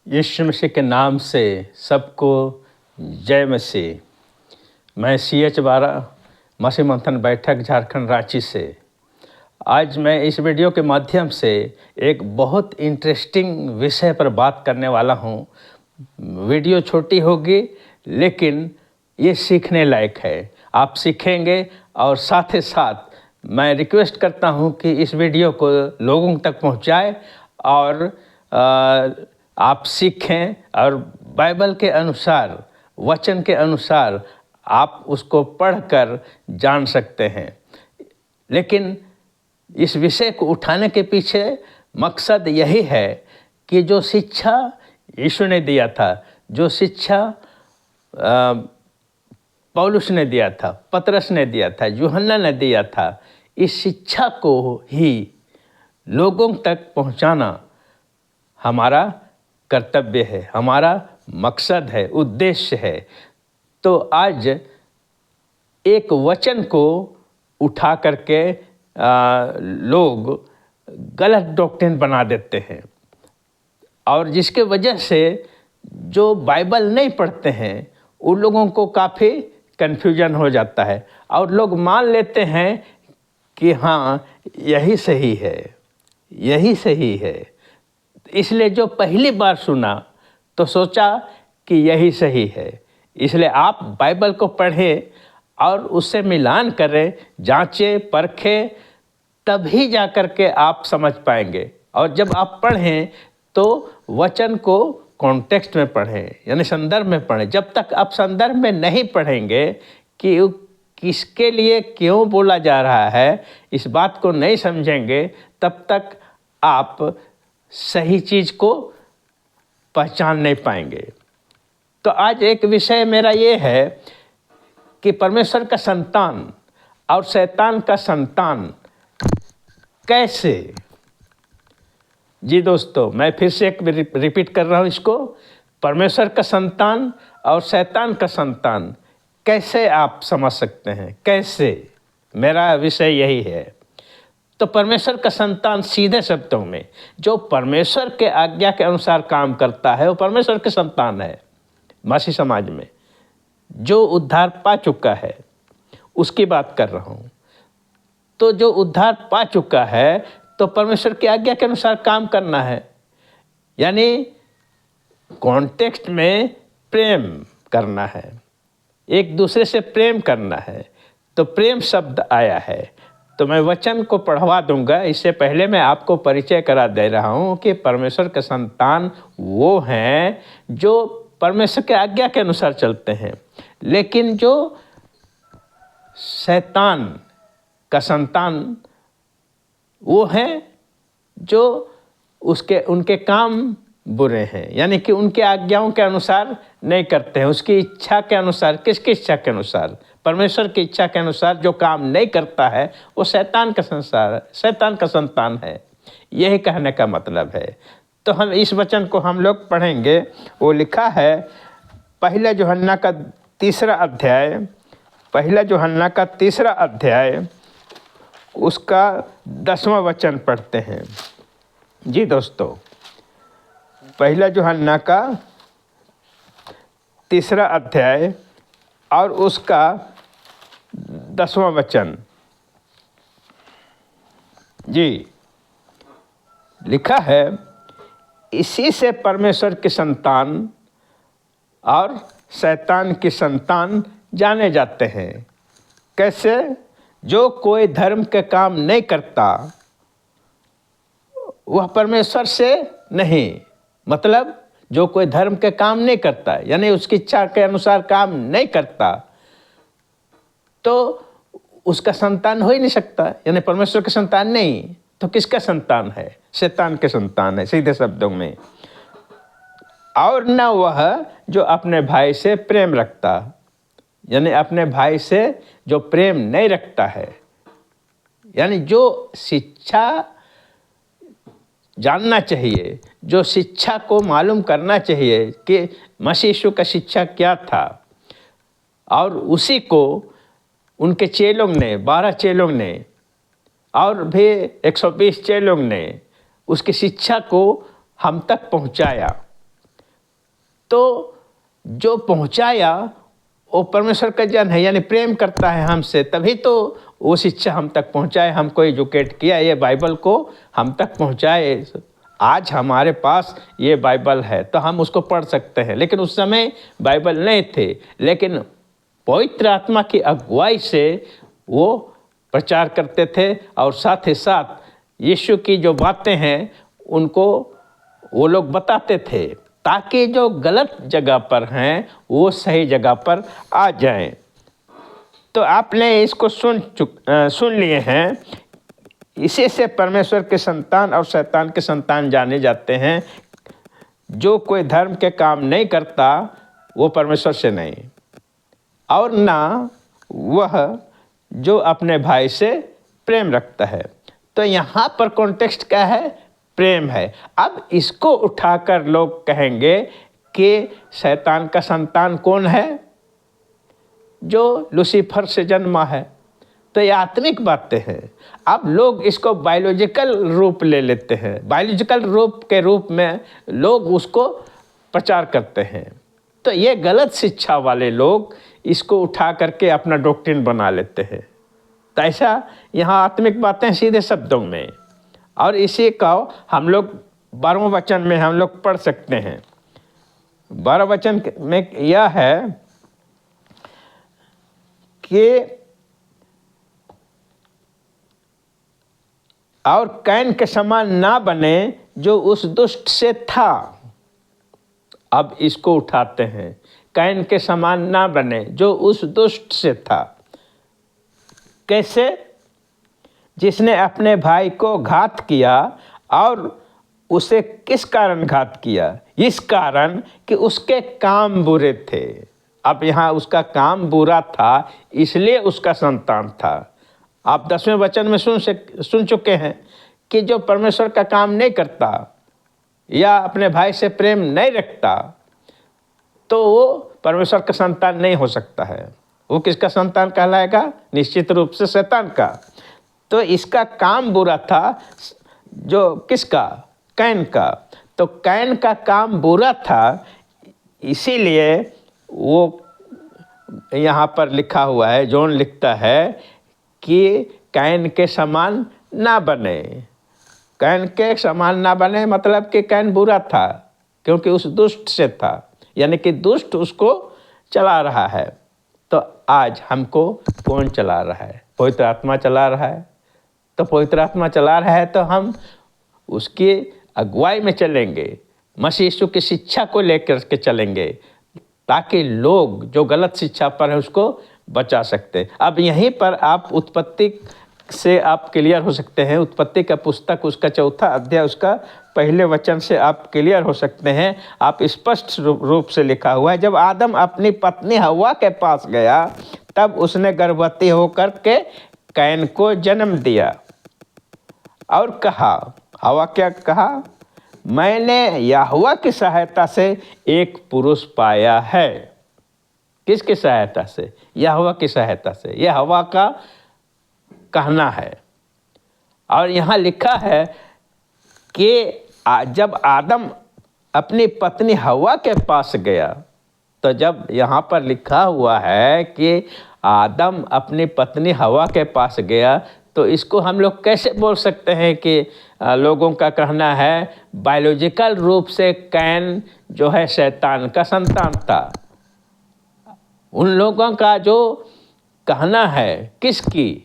यीशु मसीह के नाम से सबको जय मसीह। मैं CH बारा मसीह मंथन बैठक झारखंड रांची से आज मैं इस वीडियो के माध्यम से एक बहुत इंटरेस्टिंग विषय पर बात करने वाला हूँ। वीडियो छोटी होगी लेकिन ये सीखने लायक है। आप सीखेंगे और साथ ही साथ मैं रिक्वेस्ट करता हूँ कि इस वीडियो को लोगों तक पहुँचाएं और आप सीखें और बाइबल के अनुसार, वचन के अनुसार आप उसको पढ़कर जान सकते हैं। लेकिन इस विषय को उठाने के पीछे मकसद यही है कि जो शिक्षा यीशु ने दिया था, जो शिक्षा पौलुस ने दिया था, पतरस ने दिया था, यूहन्ना ने दिया था, इस शिक्षा को ही लोगों तक पहुंचाना हमारा कर्तव्य है, हमारा मकसद है, उद्देश्य है। तो आज एक वचन को उठा करके लोग गलत डॉक्ट्रिन बना देते हैं और जिसके वजह से जो बाइबल नहीं पढ़ते हैं उन लोगों को काफ़ी कन्फ्यूजन हो जाता है और लोग मान लेते हैं कि हाँ यही सही है, यही सही है। इसलिए जो पहली बार सुना तो सोचा कि यही सही है। इसलिए आप बाइबल को पढ़ें और उससे मिलान करें, जांचें, परखें, तभी जा कर के आप समझ पाएंगे। और जब आप पढ़ें तो वचन को कॉन्टेक्स्ट में पढ़ें, यानी संदर्भ में पढ़ें। जब तक आप संदर्भ में नहीं पढ़ेंगे कि किसके लिए क्यों बोला जा रहा है, इस बात को नहीं समझेंगे, तब तक आप सही चीज़ को पहचान नहीं पाएंगे। तो आज एक विषय मेरा ये है कि परमेश्वर का संतान और शैतान का संतान कैसे। जी दोस्तों, मैं फिर से एक रिपीट कर रहा हूँ इसको। परमेश्वर का संतान और शैतान का संतान कैसे आप समझ सकते हैं, कैसे, मेरा विषय यही है। तो परमेश्वर का संतान सीधे शब्दों में जो परमेश्वर के आज्ञा के अनुसार काम करता है वो परमेश्वर के संतान है। मसीह समाज में जो उद्धार पा चुका है उसकी बात कर रहा हूँ। तो जो उद्धार पा चुका है तो परमेश्वर की आज्ञा के अनुसार काम करना है, यानी कॉन्टेक्स्ट में प्रेम करना है, एक दूसरे से प्रेम करना है। तो प्रेम शब्द आया है। तो मैं वचन को पढ़वा दूंगा। इससे पहले मैं आपको परिचय करा दे रहा हूँ कि परमेश्वर के संतान वो हैं जो परमेश्वर के आज्ञा के अनुसार चलते हैं। लेकिन जो शैतान का संतान वो हैं जो उनके काम बुरे हैं, यानी कि उनके आज्ञाओं के अनुसार नहीं करते हैं, उसकी इच्छा के अनुसार। किसकी इच्छा के अनुसार? परमेश्वर की इच्छा के अनुसार जो काम नहीं करता है वो शैतान का शैतान का संतान है। यही कहने का मतलब है। तो हम इस वचन को हम लोग पढ़ेंगे। वो लिखा है पहला यूहन्ना का तीसरा अध्याय उसका 10वां वचन पढ़ते हैं। जी दोस्तों, पहला यूहन्ना का 3 अध्याय और उसका 10वां वचन। जी लिखा है, इसी से परमेश्वर की संतान और शैतान की संतान जाने जाते हैं। कैसे? जो कोई धर्म के काम नहीं करता वह परमेश्वर से नहीं, मतलब जो कोई धर्म के काम नहीं करता, यानी उसकी इच्छा के अनुसार काम नहीं करता, तो उसका संतान हो ही नहीं सकता, यानी परमेश्वर का संतान नहीं। तो किसका संतान है? शैतान के संतान है, सीधे शब्दों में। और न वह जो अपने भाई से प्रेम रखता, यानी अपने भाई से जो प्रेम नहीं रखता है, यानी जो शिक्षा जानना चाहिए, जो शिक्षा को मालूम करना चाहिए कि मसीह यीशु का शिक्षा क्या था, और उसी को उनके चेलों ने, 12 चेलों ने और भी 120 चेलों ने उसकी शिक्षा को हम तक पहुंचाया। तो जो पहुंचाया वो परमेश्वर का जन है, यानी प्रेम करता है हमसे, तभी तो वो शिक्षा हम तक पहुंचाए, हमको एजुकेट किया, ये बाइबल को हम तक पहुंचाए। आज हमारे पास ये बाइबल है तो हम उसको पढ़ सकते हैं, लेकिन उस समय बाइबल नहीं थे, लेकिन पवित्र आत्मा की अगुवाई से वो प्रचार करते थे और साथ ही साथ यीशु की जो बातें हैं उनको वो लोग बताते थे, ताकि जो गलत जगह पर हैं वो सही जगह पर आ जाएं। तो आपने इसको सुन लिए हैं। इसी से परमेश्वर के संतान और शैतान के संतान जाने जाते हैं। जो कोई धर्म के काम नहीं करता वो परमेश्वर से नहीं, और ना वह जो अपने भाई से प्रेम रखता है। तो यहाँ पर कॉन्टेक्स्ट क्या है? प्रेम है। अब इसको उठाकर लोग कहेंगे कि शैतान का संतान कौन है? जो लूसीफर से जन्मा है। तो ये आत्मिक बातें हैं। अब लोग इसको बायोलॉजिकल रूप ले लेते हैं, बायोलॉजिकल रूप के रूप में लोग उसको प्रचार करते हैं। तो ये गलत शिक्षा वाले लोग इसको उठा करके अपना डॉक्ट्रिन बना लेते हैं। तो ऐसा यहाँ आत्मिक बातें सीधे शब्दों में, और इसी का हम लोग 12वें वचन में हम लोग पढ़ सकते हैं। 12 वचन में यह है कि और कैन के समान ना बने जो उस दुष्ट से था। अब इसको उठाते हैं, कैन के समान ना बने जो उस दुष्ट से था। कैसे? जिसने अपने भाई को घात किया। और उसे किस कारण घात किया? इस कारण कि उसके काम बुरे थे। अब यहाँ उसका काम बुरा था, इसलिए उसका संतान था। आप 10वें वचन में सुन चुके हैं कि जो परमेश्वर का काम नहीं करता या अपने भाई से प्रेम नहीं रखता तो वो परमेश्वर का संतान नहीं हो सकता है। वो किसका संतान कहलाएगा? निश्चित रूप से शैतान का। तो इसका काम बुरा था, जो किसका? कैन का। तो कैन का काम बुरा था, इसीलिए वो यहाँ पर लिखा हुआ है, जॉन लिखता है कि कैन के समान ना बने। कैन के समान ना बने मतलब कि कैन बुरा था क्योंकि उस दुष्ट से था, यानी कि दुष्ट उसको चला रहा है। तो आज हमको कौन चला रहा है? पवित्र आत्मा चला रहा है। तो पवित्र आत्मा चला रहा है तो हम उसकी अगुवाई में चलेंगे, मसीह यीशु की शिक्षा को लेकर के चलेंगे, ताकि लोग जो गलत शिक्षा पर है उसको बचा सकते। अब यहीं पर आप उत्पत्ति से आप क्लियर हो सकते हैं। उत्पत्ति का पुस्तक उसका 4 अध्याय उसका पहले वचन से आप क्लियर हो सकते हैं। आप स्पष्ट रूप से लिखा हुआ है, जब आदम अपनी पत्नी हव्वा के पास गया तब उसने गर्भवती होकर के कैन को जन्म दिया और कहा, हव्वा क्या कहा? मैंने यहोवा की सहायता से एक पुरुष पाया है। किसकी सहायता से? यहोवा की सहायता से। यह हव्वा का कहना है। और यहाँ लिखा है कि जब आदम अपनी पत्नी हव्वा के पास गया, तो जब यहाँ पर लिखा हुआ है कि आदम अपनी पत्नी हव्वा के पास गया, तो इसको हम लोग कैसे बोल सकते हैं कि लोगों का कहना है बायोलॉजिकल रूप से कैन जो है शैतान का संतान था। उन लोगों का जो कहना है, किसकी?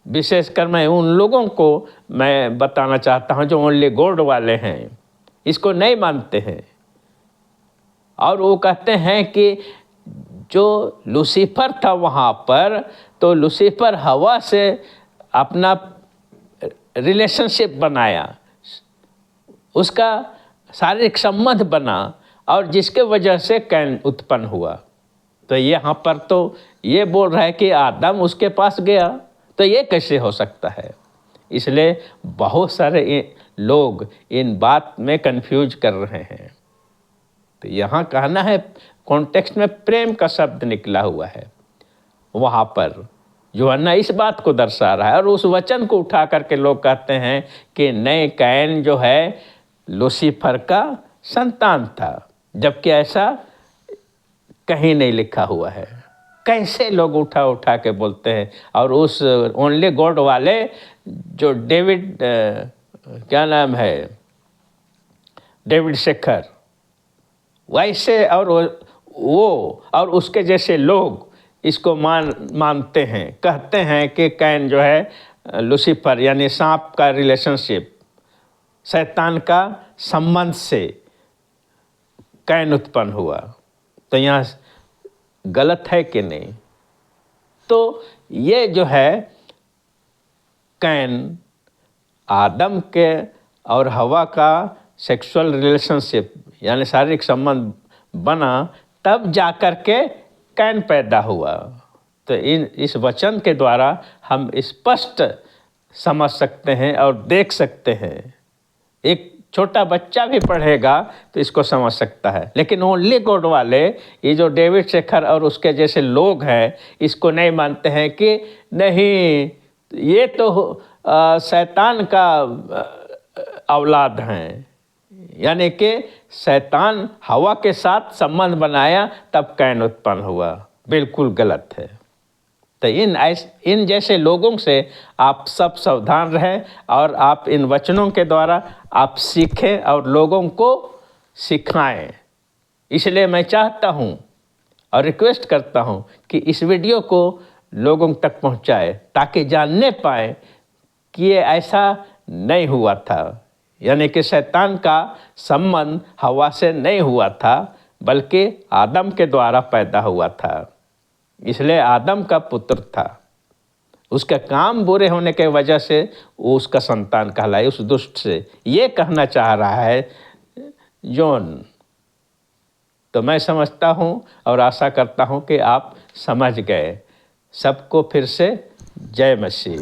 विशेषकर मैं उन लोगों को मैं बताना चाहता हूं जो ओनली गॉड वाले हैं, इसको नहीं मानते हैं। और वो कहते हैं कि जो लूसीफर था वहाँ पर, तो लूसीफर हवा से अपना रिलेशनशिप बनाया, उसका शारीरिक संबंध बना, और जिसके वजह से कैन उत्पन्न हुआ। तो यहाँ पर तो ये बोल रहा है कि आदम उसके पास गया, तो ये कैसे हो सकता है? इसलिए बहुत सारे लोग इन बात में कंफ्यूज कर रहे हैं। तो यहाँ कहना है कॉन्टेक्स्ट में प्रेम का शब्द निकला हुआ है। वहाँ पर यूहन्ना इस बात को दर्शा रहा है, और उस वचन को उठा करके लोग कहते हैं कि नए कैन जो है लूसीफर का संतान था, जबकि ऐसा कहीं नहीं लिखा हुआ है। कैसे लोग उठा उठा के बोलते हैं। और उस ओनली गॉड वाले जो डेविड क्या नाम है, डेविड शेखर, वैसे और वो और उसके जैसे लोग इसको मानते हैं, कहते हैं कि कैन जो है लूसीफर यानी सांप का रिलेशनशिप, शैतान का संबंध से कैन उत्पन्न हुआ। तो यहाँ गलत है कि नहीं? तो ये जो है कैन आदम के और हवा का सेक्सुअल रिलेशनशिप यानी शारीरिक संबंध बना, तब जाकर के कैन पैदा हुआ। तो इस वचन के द्वारा हम स्पष्ट समझ सकते हैं और देख सकते हैं। एक छोटा बच्चा भी पढ़ेगा तो इसको समझ सकता है। लेकिन ओनली गॉड वाले, ये जो डेविड शेखर और उसके जैसे लोग हैं, इसको नहीं मानते हैं कि नहीं, ये तो शैतान का औलाद हैं, यानी कि शैतान हवा के साथ संबंध बनाया तब कैन उत्पन्न हुआ। बिल्कुल गलत है। तो इन जैसे लोगों से आप सब सावधान रहें और आप इन वचनों के द्वारा आप सीखें और लोगों को सिखाएं। इसलिए मैं चाहता हूं और रिक्वेस्ट करता हूं कि इस वीडियो को लोगों तक पहुंचाएं, ताकि जानने पाएं कि ये ऐसा नहीं हुआ था, यानी कि शैतान का संबंध हवा से नहीं हुआ था, बल्कि आदम के द्वारा पैदा हुआ था। इसलिए आदम का पुत्र था, उसका काम बुरे होने के वजह से वो उसका संतान कहलाए, उस दुष्ट से। ये कहना चाह रहा है जॉन। तो मैं समझता हूँ और आशा करता हूँ कि आप समझ गए। सबको फिर से जय मसीह।